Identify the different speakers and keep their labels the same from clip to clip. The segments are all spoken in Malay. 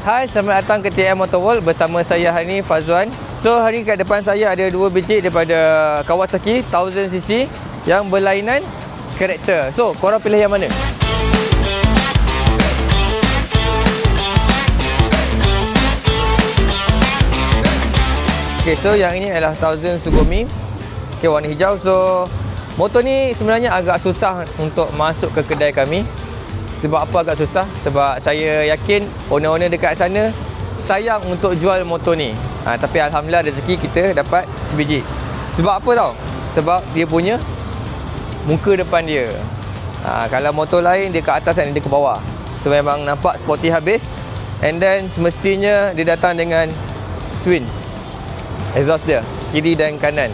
Speaker 1: Hai, selamat datang ke TM Motor World bersama saya hari ni, Fazwan. So, hari ni kat depan saya ada dua biji daripada Kawasaki 1000cc yang berlainan karakter. So, korang pilih yang mana? Okay, so yang ini adalah 1000 Sugumi. Okay, warna hijau. So, motor ni sebenarnya agak susah untuk masuk ke kedai kami. Sebab apa agak susah? Sebab saya yakin owner-owner dekat sana sayang untuk jual motor ni. Tapi Alhamdulillah rezeki kita dapat sebiji. Sebab apa tau? Sebab dia punya muka depan dia. Kalau motor lain dia ke atas dan dia ke bawah. So memang nampak sporty habis. And then semestinya dia datang dengan twin exhaust dia, kiri dan kanan.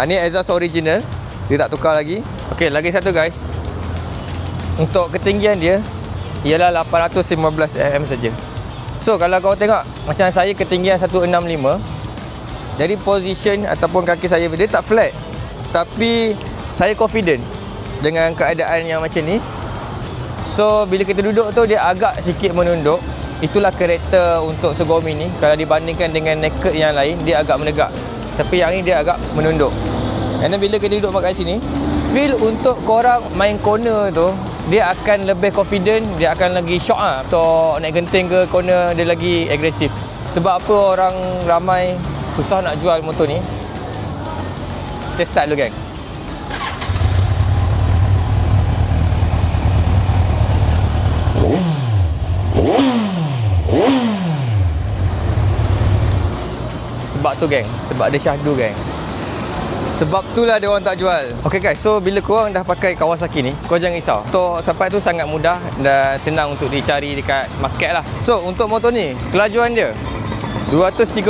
Speaker 1: Ni exhaust original, dia tak tukar lagi. Okay, lagi satu guys. Untuk ketinggian dia ialah 815 mm saja. So kalau kau tengok macam saya ketinggian 165, jadi position ataupun kaki saya dia tak flat. Tapi saya confident dengan keadaan yang macam ni. So bila kita duduk tu dia agak sikit menunduk. Itulah karakter untuk Sugumi ni. Kalau dibandingkan dengan naked yang lain, dia agak menegak. Tapi yang ni dia agak menunduk. Dan bila kita duduk kat sini, feel untuk korang main corner tu, dia akan lebih confident, dia akan lagi shock untuk naik genting ke corner, dia lagi agresif. Sebab apa orang ramai susah nak jual motor ni? Kita start dulu, gang. Sebab tu, gang. Sebab dia syahdu, gang. Sebab itulah dia orang tak jual. Okay guys, so bila korang dah pakai Kawasaki ni, kau jangan risau. Untuk sampai tu sangat mudah dan senang untuk dicari dekat market lah. So untuk motor ni, kelajuan dia 230,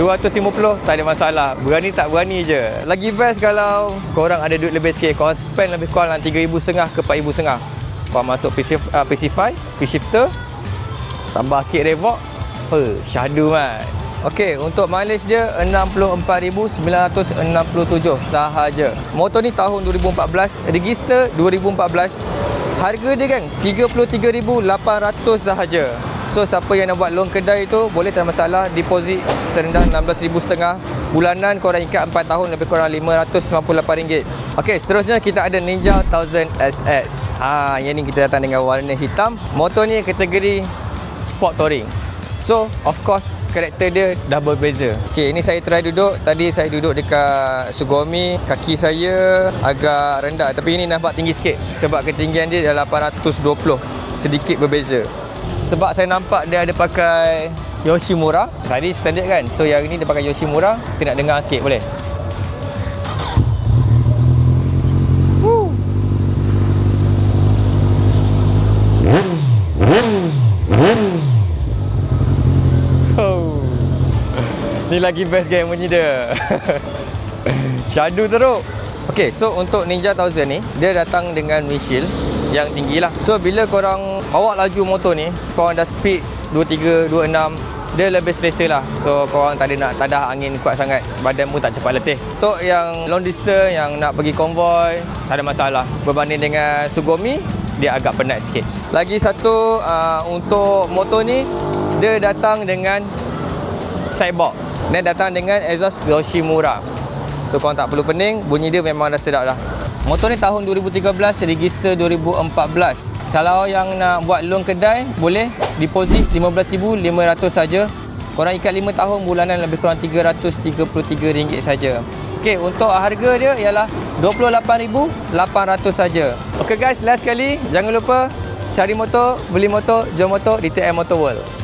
Speaker 1: 250 tak ada masalah. Berani tak berani je. Lagi best kalau korang ada duit lebih sikit, korang spend lebih kurang RM3,500 ke RM4,500. Korang masuk PC5, Q-shifter, tambah sikit revolt, syahdu mat. Okey, untuk mileage dia 64,967 sahaja. Motor ni tahun 2014, register 2014. Harga dia kan 33,800 sahaja. So siapa yang nak buat loan kedai tu boleh, tak masalah. Deposit serendah 16,500. Bulanan korang ikat 4 tahun lebih kurang RM598. Okey, seterusnya kita ada Ninja 1000 SS. Yang ni kita datang dengan warna hitam. Motor ni kategori sport touring. So of course karakter dia dah berbeza. Okay, ini saya try duduk. Tadi saya duduk dekat Sugumi, kaki saya agak rendah. Tapi ini nampak tinggi sikit. Sebab ketinggian dia dah 820. Sedikit berbeza. Sebab saya nampak dia ada pakai Yoshimura. Tadi standard kan. So yang ini dia pakai Yoshimura. Kita nak dengar sikit, boleh? Ni lagi best game bunyi dia. Syahdu teruk. Okay, so untuk Ninja 1000 ni, dia datang dengan windshield yang tinggi lah. So bila korang bawa laju motor ni, korang dah speed 23, 26, dia lebih selesa lah. So korang tak ada nak tadah angin kuat sangat, badan pun tak cepat letih. Untuk yang long distance, yang nak pergi konvoi, tak ada masalah. Berbanding dengan Sugumi, dia agak penat sikit. Lagi satu, untuk motor ni, dia datang dengan sidebox. Dan datang dengan exhaust Yoshimura. So korang tak perlu pening, bunyi dia memang dah sedap dah. Motor ni tahun 2013, register 2014. Kalau yang nak buat loan kedai, boleh deposit RM15,500 saja. Korang ikat 5 tahun, bulanan lebih kurang RM333 saja. Okey, untuk harga dia ialah RM28,800 saja. Okey guys, last sekali, jangan lupa cari motor, beli motor, jual motor di TM Motor World.